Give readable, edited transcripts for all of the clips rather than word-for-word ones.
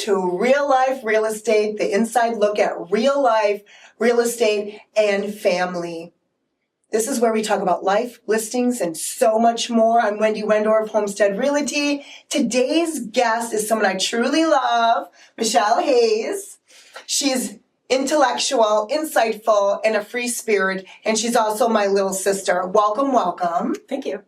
to Real Life Real Estate, the inside look at real life, real estate, and family. This is where we talk about life, listings, and so much more. I'm Wendy Wendorf, Homestead Realty. Today's guest is someone I truly love, Michelle Hayes. She's intellectual, insightful, and a free spirit, and she's also my little sister. Welcome, welcome. Thank you.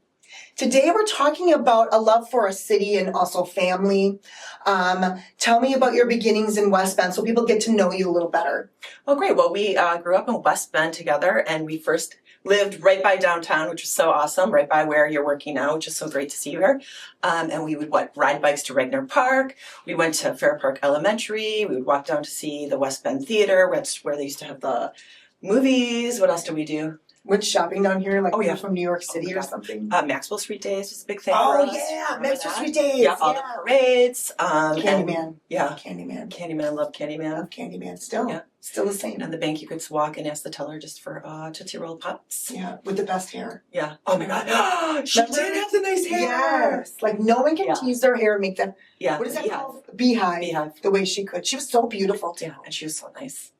Today we're talking about a love for a city and also family. Tell me about your beginnings in West Bend so people get to know you a little better. Oh, great. Well, we grew up in West Bend together, and we first lived right by downtown, which was so awesome, right by where you're working now, which is so great to see you here. And we would ride bikes to Regner Park. We went to Fair Park Elementary. We would walk down to see the West Bend Theater, where they used to have the movies. What else did we do? Went shopping down here, like from New York City or God. something. Maxwell Street Days was a big thing for us. Oh, yeah, Remember Maxwell that? Street Days. Yeah, all the parades. Candyman. Yeah. Candyman. Candyman, love Candyman. Love Candyman. Still. Yeah. Still the same. And the bank, you could walk and ask the teller just for Tootsie Roll Pops. Yeah, with the best hair. Yeah. Oh my God. She did have the nice hair. Yes. Like no one can tease their hair and make them. Yeah. What is that called? Beehive. Beehive. The way she could. She was so beautiful too. Yeah, and she was so nice.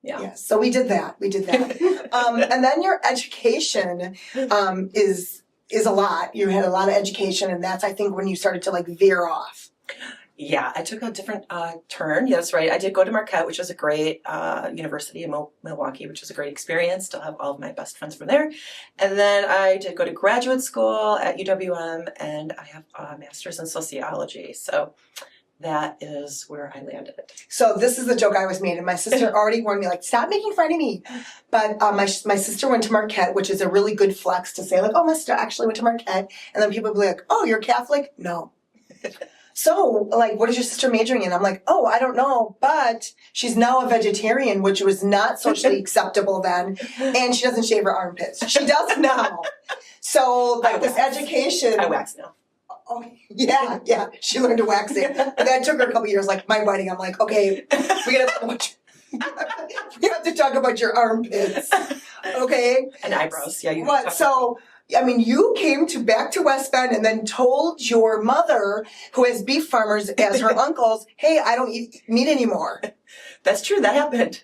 Yeah. Yes. So we did that. And then your education is a lot. You had a lot of education, and that's I think when you started to like veer off. Yeah, I took a different turn. Yeah, that's right. I did go to Marquette, which was a great university in Milwaukee, which was a great experience. Still have all of my best friends from there. And then I did go to graduate school at UWM, and I have a master's in sociology. So that is where I landed. So this is the joke I was made, and my sister already warned me, like, stop making fun of me. But my sister went to Marquette, which is a really good flex to say, like, oh, my sister actually went to Marquette. And then people will be like, oh, you're Catholic? No. So, like, what is your sister majoring in? I'm like, oh, I don't know, but she's now a vegetarian, which was not socially acceptable then, and she doesn't shave her armpits. She does now. So, like, this education. I wax now. Oh, yeah. She learned to wax it. But that took her a couple years, like, my wedding. I'm like, okay, we have to talk about your armpits. Okay? And eyebrows. Yeah. But so, I mean, you came back to West Bend and then told your mother, who has beef farmers as her uncles, hey, I don't eat meat anymore. That's true. That happened.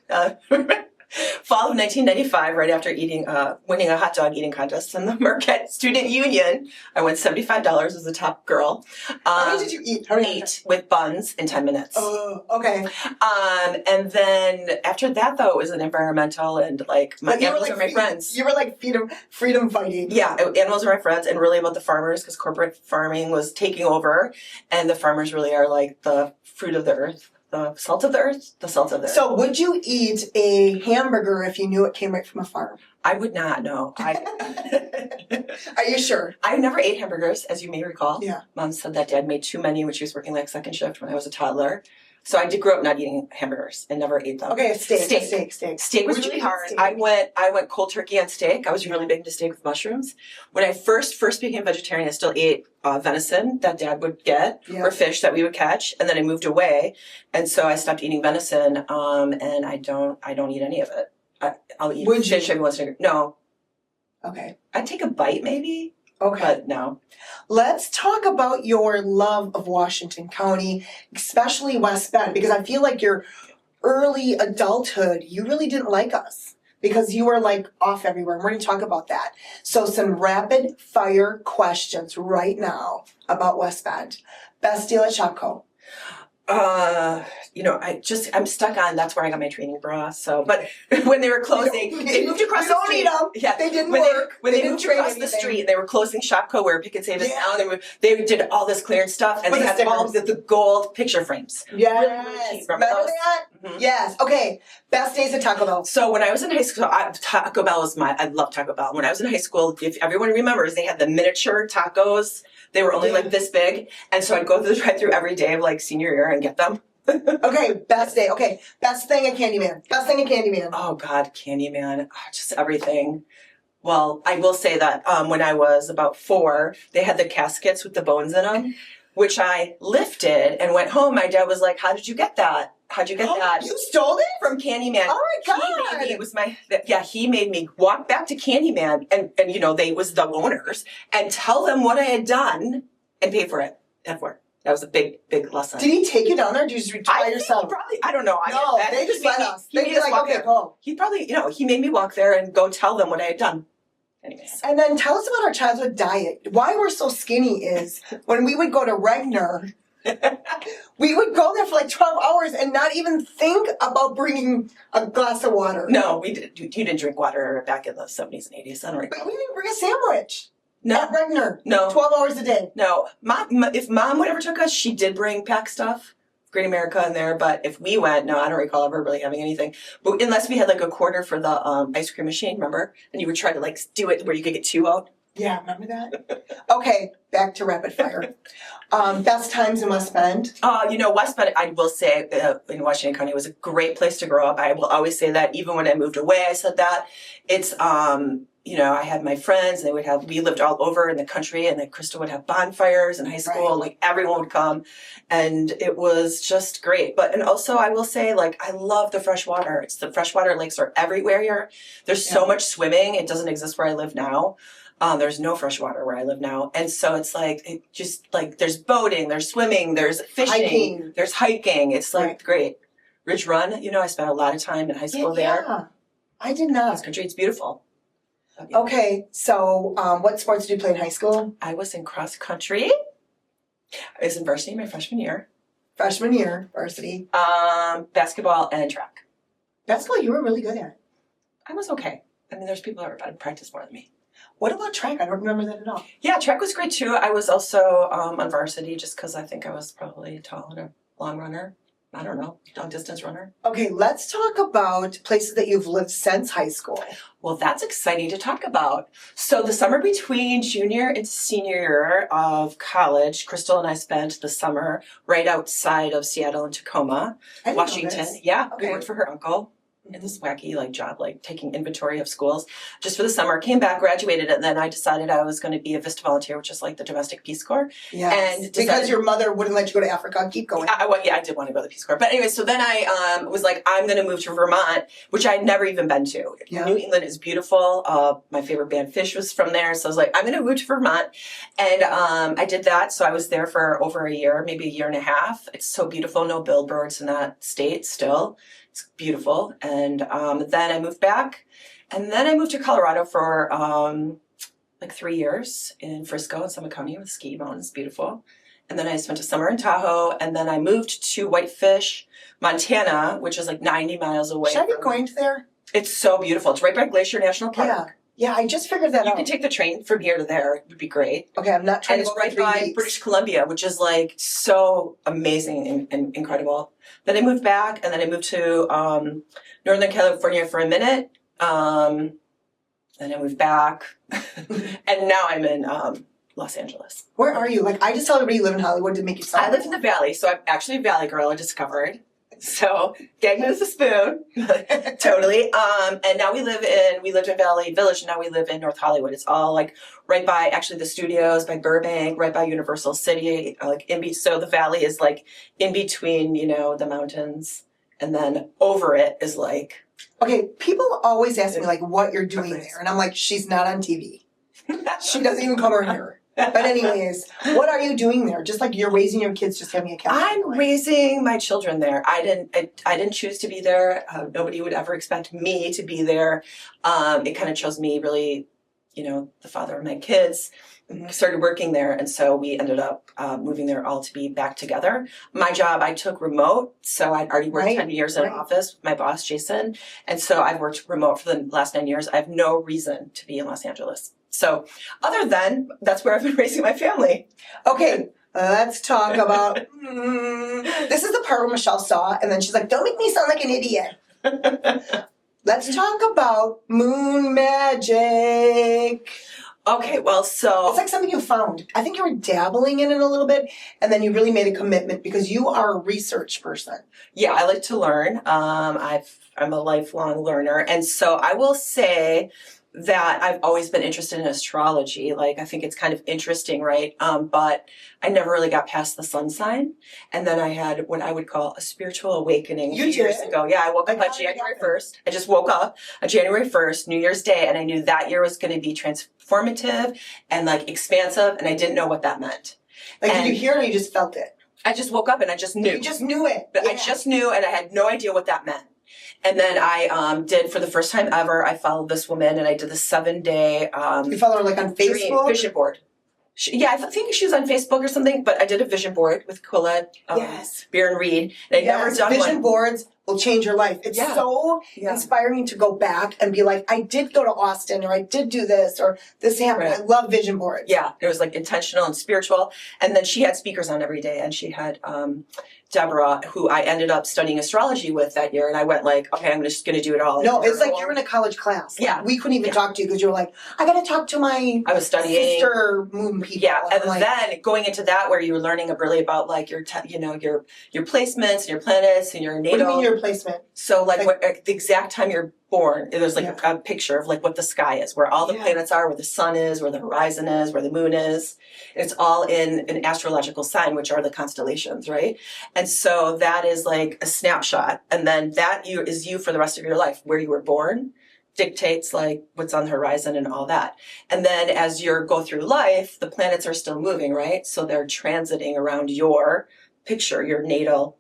Fall of 1995, right after winning a hot dog eating contest in the Marquette Student Union, I won $75 as a top girl. How many did you eat? 8 with buns in 10 minutes. Oh, okay. And then after that, though, it was an environmental and my animals are my friends. You were like freedom fighting. Yeah, animals are my friends, and really about the farmers, because corporate farming was taking over, and the farmers really are like the fruit of the earth. The salt of the earth? The salt of the earth. So would you eat a hamburger if you knew it came right from a farm? I would not, no. Are you sure? I never ate hamburgers, as you may recall. Yeah. Mom said that Dad made too many when she was working like second shift when I was a toddler. So I did grow up not eating hamburgers and never ate them. Okay, steak. Steak was really hard. Steak? I went cold turkey on steak. I was really big into steak with mushrooms. When I first became vegetarian, I still ate venison that Dad would get or fish that we would catch, and then I moved away, and so I stopped eating venison. And I don't eat any of it. I'll eat fish every once in a while. No. Okay. I'd take a bite maybe. Okay. But no. Let's talk about your love of Washington County, especially West Bend, because I feel like your early adulthood, you really didn't like us because you were like off everywhere. And we're going to talk about that. So some rapid fire questions right now about West Bend. Best deal at Shopko? I'm stuck on, that's where I got my training bra. So, but when they were closing, they moved across the street. Yeah, they didn't work. When they moved across the street, and they were closing Shopko where Pick and Save is now. They did all this clearance stuff, and they had all the gold picture frames. Yes. Really Remember that? Mm-hmm. Yes. Okay. Best days at Taco Bell. So when I was in high school, Taco Bell is I love Taco Bell. When I was in high school, if everyone remembers, they had the miniature tacos. They were only like this big. And so I'd go through the drive-thru every day of like senior year and get them. Okay, best day. Okay, best thing at Candyman. Oh, God, Candyman. Oh, just everything. Well, I will say that when I was about 4, they had the caskets with the bones in them, which I lifted and went home. My dad was like, how did you get that? How'd you get that? You stole it? From Candyman. Oh my God. He made me walk back to Candyman and they was the owners and tell them what I had done and pay for it. That was a big lesson. Did he take you down there or did you just reach by yourself? I don't know. No, they just let us. They'd be like, okay, go. He probably, he made me walk there and go tell them what I had done. Anyways. And then tell us about our childhood diet. Why we're so skinny is when we would go to Regner, we would go there for like 12 hours and not even think about bringing a glass of water. No, we did. You didn't drink water back in the 70s and 80s. I don't recall. But we didn't bring a sandwich. No. At Regner. No. 12 hours a day. No. If Mom would ever took us, she did bring pack stuff. Great America in there, but if we went, no, I don't recall ever really having anything. But unless we had like a quarter for the ice cream machine, remember? And you would try to like do it where you could get 2 out. Yeah, remember that? Okay, back to rapid fire. Best times in West Bend? West Bend, I will say, in Washington County was a great place to grow up. I will always say that. Even when I moved away, I said that. It's, I had my friends, and we lived all over in the country, and then Crystal would have bonfires in high school, Right. and like everyone would come, and it was just great. And also I will say, like, I love the fresh water. The freshwater lakes are everywhere here. There's so much swimming. It doesn't exist where I live now. There's no fresh water where I live now. And so it's like, there's boating, there's swimming, there's fishing, there's hiking. It's like great. Ridge Run, I spent a lot of time in high school there. Yeah, I did not. This country, it's beautiful. Okay, so what sports did you play in high school? I was in cross country. I was in varsity my freshman year. Freshman year, varsity. Basketball and track. Basketball you were really good at. I was okay. I mean, there's people that would practice more than me. What about track? I don't remember that at all. Yeah, track was great too. I was also on varsity just because I think I was probably tall and a long runner. I don't know, long distance runner. Okay, let's talk about places that you've lived since high school. Well, that's exciting to talk about. So the summer between junior and senior year of college, Crystal and I spent the summer right outside of Seattle in Tacoma, Washington. Yeah, we worked for her uncle. In this wacky job, taking inventory of schools just for the summer. Came back, graduated, and then I decided I was going to be a VISTA volunteer, which is like the domestic Peace Corps. Yes. And because your mother wouldn't let you go to Africa, keep going. I did want to go to the Peace Corps. But anyway, so then I was like, I'm going to move to Vermont, which I'd never even been to. Yeah. New England is beautiful. My favorite band Fish was from there. So I was like, I'm going to move to Vermont. And I did that. So I was there for over a year, maybe a year and a half. It's so beautiful. No billboards in that state still. It's beautiful. And then I moved back. And then I moved to Colorado for 3 years in Frisco and Summit County with ski mountains. Beautiful. And then I spent a summer in Tahoe. And then I moved to Whitefish, Montana, which is 90 miles away. Should I be going to there? It's so beautiful. It's right by Glacier National Park. Yeah, I just figured that out. You can take the train from here to there. It would be great. Okay, I'm not trying to go right by British Columbia, which is so amazing and incredible. Then I moved back, and then I moved to Northern California for a minute. Then I moved back, and now I'm in Los Angeles. Where are you? I just tell everybody you live in Hollywood to make you sound. I live in the Valley, so I'm actually a Valley girl. I discovered. So, gag me with a spoon. Totally. And now we lived in Valley Village, and now we live in North Hollywood. It's all right by actually the studios, by Burbank, right by Universal City, so the Valley is in between, the mountains, and then over it is Okay, people always ask me what you're doing there, and I'm like, she's not on TV. She doesn't even come around here. But anyways, what are you doing there? Just you're raising your kids, just having a cat. I'm raising my children there. I didn't choose to be there. Nobody would ever expect me to be there. It kind of chose me, really, the father of my kids. Started working there, and so we ended up moving there all to be back together. My job, I took remote, so I'd already worked 10 years in an office with my boss, Jason, and so I've worked remote for the last 9 years. I have no reason to be in Los Angeles. So other than, that's where I've been raising my family. Okay, let's talk about, this is the part where Michelle saw, and then she's like, don't make me sound like an idiot. Let's talk about moon magic. Okay, well, so... It's something you found. I think you were dabbling in it a little bit, and then you really made a commitment because you are a research person. Yeah, I like to learn. I'm a lifelong learner. And so I will say that I've always been interested in astrology. I think it's kind of interesting, right? But I never really got past the sun sign. And then I had what I would call a spiritual awakening a few years ago. Yeah, I woke up on January 1st. I just woke up on January 1st, New Year's Day, and I knew that year was going to be transformative and expansive, and I didn't know what that meant. Did you hear it or you just felt it? I just woke up and I just knew. You just knew it. But Yeah. I just knew, and I had no idea what that meant. And then I did, for the first time ever, I followed this woman, and I did the 7-day You follow her like on Facebook? vision board. Yeah, I think she was on Facebook or something, but I did a vision board with Quilla, Yes. Beer and Reed. And I'd never done Vision one. boards will change your life. It's so inspiring to go back and be like, I did go to Austin, or I did do this, or this happened. Right. I love vision boards. Yeah, it was like intentional and spiritual. And then she had speakers on every day, and she had Deborah, who I ended up studying astrology with that year. And I went like, okay, I'm just going to do it all. No, it's like you're in a college class. Like, Yeah. we couldn't even talk to you because you were like, I got to talk to my I was studying sister moon people. Yeah, and I'm like, then going into that, where you were learning really about like your placements and your planets and your natal. what do you mean your placement? So like what the exact time you're born, there's like a picture of like what the sky is, where all the planets are, where the sun is, where the horizon is, where the moon is. It's all in an astrological sign, which are the constellations, right? And so that is like a snapshot, and then that is you for the rest of your life. Where you were born dictates like what's on the horizon and all that. And then as you go through life, the planets are still moving, right? So they're transiting around your picture, your natal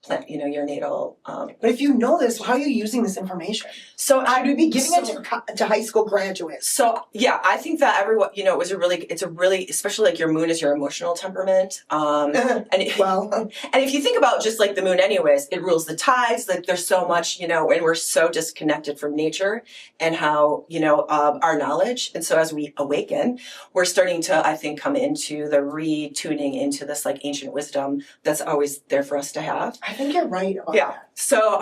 plant, your natal. But if you know this, how are you using this information? So Should we be giving it to high school graduates? So yeah, I think that everyone, it's a really, especially like your moon is your emotional temperament. And if you think about just like the moon anyways, it rules the tides. Like there's so much, and we're so disconnected from nature and how, our knowledge. And so as we awaken, we're starting to, I think, come into the retuning into this like ancient wisdom that's always there for us to have. I think you're right about that. So,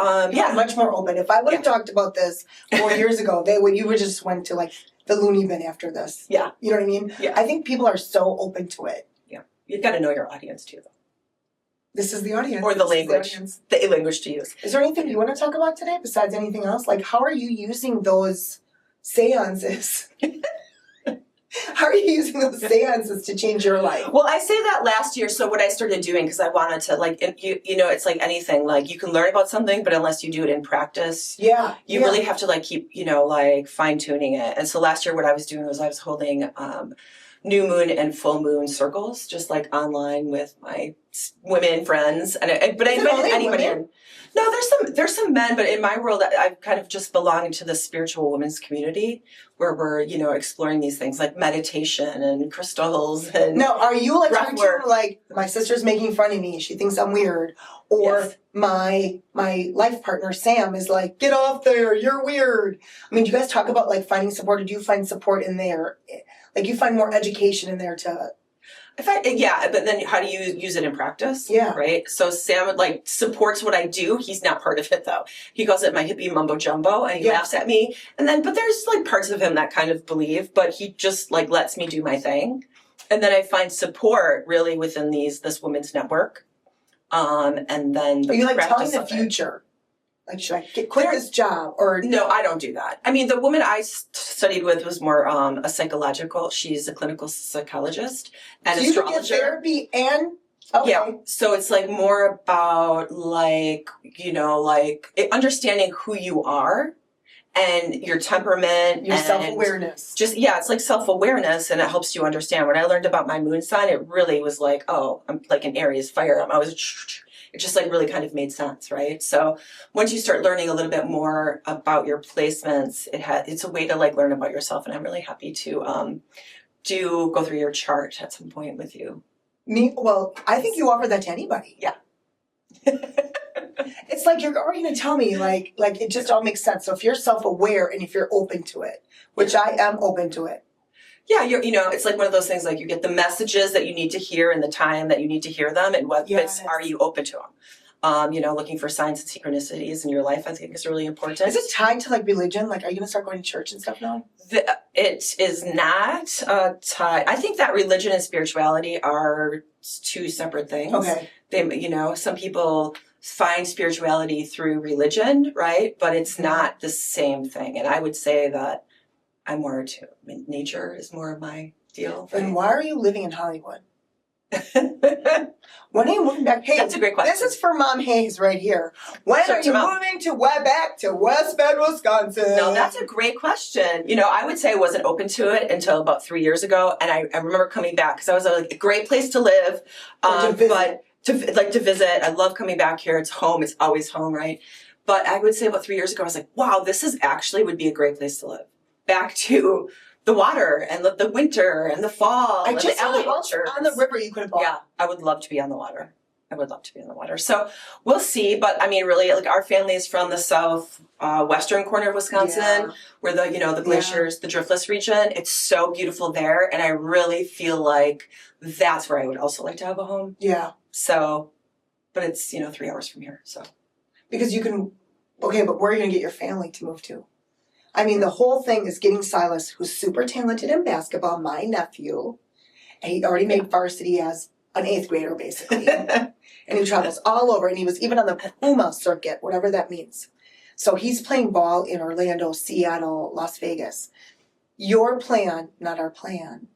much more open. If I would have talked about this 4 years ago, you would just went to like the loony bin after this. Yeah. You know what I mean? Yeah. I think people are so open to it. Yeah. You've got to know your audience too, though. This is the audience. Or the language. The language to use. Is there anything you want to talk about today besides anything else? Like, how are you using those seances? How are you using those seances to change your life? Well, I say that last year. So what I started doing, because I wanted to it's like anything, like you can learn about something, but unless you do it in practice, you really have to like keep, fine tuning it. And so last year what I was doing was I was holding new moon and full moon circles, just like online with my women friends. But I invited anybody in. No, there's some men, but in my world, I've kind of just belonged to the spiritual women's community where we're, exploring these things like meditation and crystals and now, are you like breath work. Like my sister's making fun of me, she thinks I'm weird, or my life partner Sam is like, get off there, you're weird. I mean, do you guys talk about like finding support, or do you find support in there? Like you find more education in there to... but then how do you use it in practice? Yeah. Right? So Sam supports what I do. He's not part of it though. He calls it my hippie mumbo jumbo, and he laughs at me. But there's like parts of him that kind of believe, but he just like lets me do my thing. And then I find support really within this women's network. And then are you like telling the future? Like, should I quit this job? Or no, I don't do that. I mean, the woman I studied with was more a psychological. She's a clinical psychologist and astrologer. You get therapy and so it's like more about like understanding who you are and your temperament, your self-awareness. It's like self-awareness, and it helps you understand. When I learned about my moon sign, it really was like, oh, I'm like an Aries fire. It just like really kind of made sense, right? So once you start learning a little bit more about your placements, it's a way to like learn about yourself. And I'm really happy to go through your chart at some point with you. Well, I think you offer that to anybody. Yeah. It's like you're already going to tell me like it just all makes sense. So if you're self-aware and if you're open to it, which I am open to it. Yeah, it's like one of those things, like you get the messages that you need to hear in the time that you need to hear them, and are you open to them? Looking for signs and synchronicities in your life, I think is really important. Is it tied to like religion? Like, are you going to start going to church and stuff now? It is not tied. I think that religion and spirituality are two separate things. Okay. Some people find spirituality through religion, right? But it's not the same thing. And I would say that I'm more nature is more of my deal. Then why are you living in Hollywood? When are you moving back? Hey, that's a great question. This is for Mom Hayes right here. When are you moving back to West Bend, Wisconsin? No, that's a great question. I would say I wasn't open to it until about 3 years ago. And I remember coming back because I was like, a great place to live. But to visit. I love coming back here. It's home. It's always home, right? But I would say about 3 years ago, I was like, wow, this is actually would be a great place to live. Back to the water and the winter and the fall and the agriculture. On the river you could have bought. Yeah, I would love to be on the water. I would love to be on the water. So we'll see. But I mean, really, like our family is from the south western corner of Wisconsin, where the glaciers, the driftless region. It's so beautiful there, and I really feel like that's where I would also like to have a home. Yeah. So, but it's 3 hours from here. So because you can. Okay, but where are you gonna get your family to move to? I mean, the whole thing is getting Silas, who's super talented in basketball, my nephew, and he already made varsity as an 8th grader, basically. And he travels all over, and he was even on the Puma circuit, whatever that means. So he's playing ball in Orlando, Seattle, Las Vegas. Your plan, not our plan.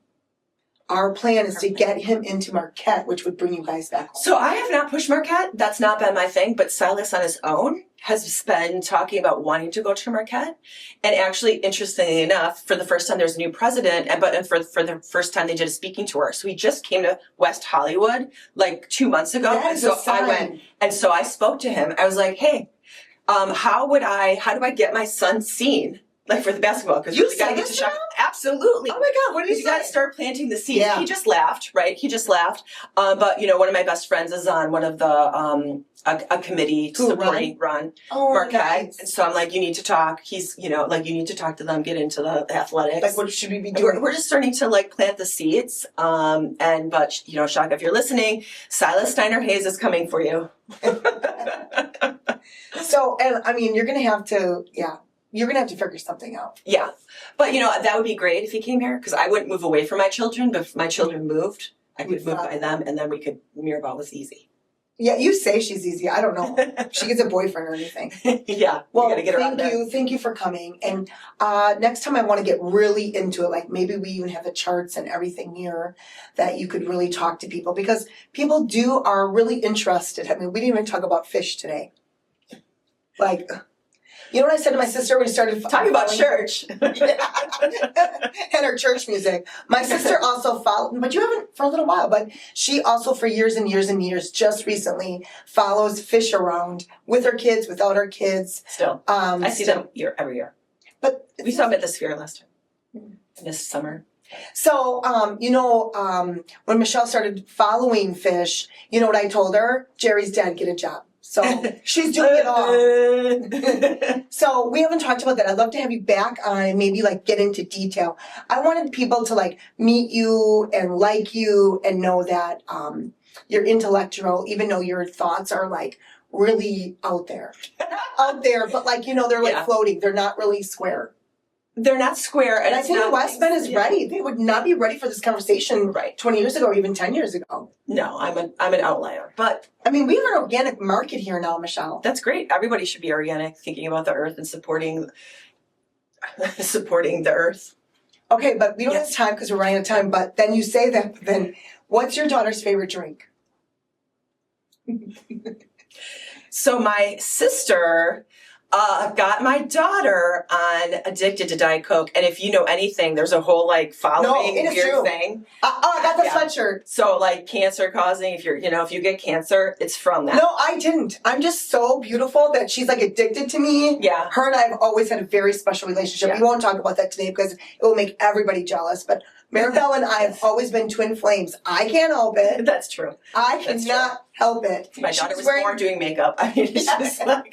Our plan is to get him into Marquette, which would bring you guys back home. So I have not pushed Marquette. That's not been my thing. But Silas on his own has been talking about wanting to go to Marquette. And actually, interestingly enough, for the first time, there's a new president. But for the first time, they did a speaking tour. So he just came to West Hollywood like 2 months ago. That is a sign. I went. And so I spoke to him. I was like, hey, how do I get my son seen? Like for the basketball, because you really got to get to shop. Absolutely. Oh my God, what did he say? You got to start planting the seeds. Yeah. He just laughed, right? He just laughed. But one of my best friends is on one of the a committee supporting run Marquette, nice. and so I'm like, you need to talk. He's you need to talk to them, get into the athletics. Like, what should we be doing? We're just starting to like plant the seeds. But Shaka, if you're listening, Silas Steiner Hayes is coming for you. So, and I mean, you're gonna have to figure something out. Yeah. But, that would be great if he came here, because I wouldn't move away from my children, but if my children moved, I could move by them, and then Mirabelle was easy. Yeah, you say she's easy. I don't know. She gets a boyfriend or anything. Yeah. Well, gotta get around there. Thank you for coming. And next time I want to get really into it, like maybe we even have the charts and everything here that you could really talk to people, because people are really interested. I mean, we didn't even talk about fish today. Like, you know what I said to my sister when we started talking about church and her church music? My sister also followed, but you haven't for a little while, but she also for years and years and years, just recently follows fish around with her kids, without her kids. Still. I see them every year. But we saw them at the Sphere last time. This summer. So, when Michelle started following fish, you know what I told her? Jerry's dad, get a job. So she's doing it all. So we haven't talked about that. I'd love to have you back on and maybe like get into detail. I wanted people to like meet you and like you and know that you're intellectual, even though your thoughts are like really out there, but like, they're like floating. They're not really square. They're not square. And I think the West Bend is ready. They would not be ready for this conversation 20 years ago or even 10 years ago. No, I'm an outlier. But I mean, we have an organic market here now, Michelle. That's great. Everybody should be organic, thinking about the earth and supporting the earth. Okay, but we don't have time because we're running out of time. But then you say that, but then what's your daughter's favorite drink? So my sister got my daughter on Addicted to Diet Coke. And if you know anything, there's a whole following weird thing. I got the sweatshirt. So cancer causing, if you get cancer, it's from that. No, I didn't. I'm just so beautiful that she's addicted to me. Yeah. Her and I have always had a very special relationship. Yeah. We won't talk about that today because it will make everybody jealous. But Maribel and I have always been twin flames. I can't help it. That's true. I cannot help it. My daughter was born doing makeup. I mean, it's just and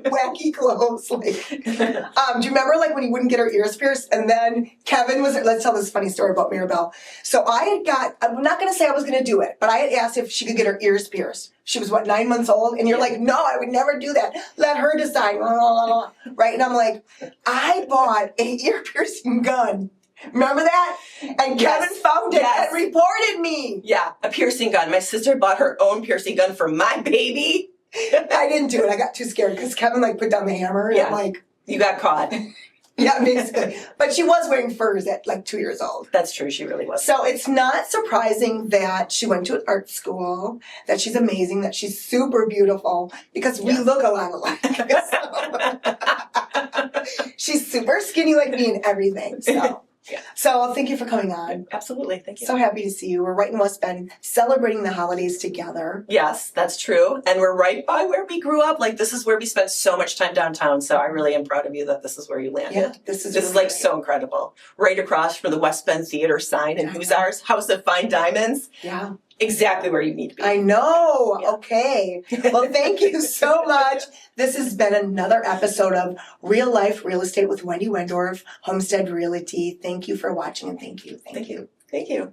wacky clothes. Do you remember when you wouldn't get her ears pierced? And then Kevin let's tell this funny story about Maribel. So I'm not going to say I was going to do it, but I had asked if she could get her ears pierced. She was 9 months old? And you're like, no, I would never do that. Let her decide. Right? And I'm like, I bought an ear piercing gun. Remember that? And Kevin found it and reported me. Yeah, a piercing gun. My sister bought her own piercing gun for my baby. I didn't do it. I got too scared because Kevin put down the hammer. And I'm like, you got caught. Yeah, basically. But she was wearing furs at 2 years old. That's true. She really was. So it's not surprising that she went to an art school, that she's amazing, that she's super beautiful, because we look a lot alike. She's super skinny like me and everything. So Yeah. So thank you for coming on. Absolutely. Thank you. So happy to see you. We're right in West Bend, celebrating the holidays together. Yes, that's true. And we're right by where we grew up. Like, this is where we spent so much time downtown. So I really am proud of you that this is where you landed. Yeah, this is like great. so incredible. Right across from the West Bend Theater sign. And who's ours? House of Fine Diamonds. Yeah. Exactly where you need to be. I know. Yeah. Okay. Well, thank you so much. This has been another episode of Real Life Real Estate with Wendy Wendorf, Homestead Realty. Thank you for watching and thank you. Thank you.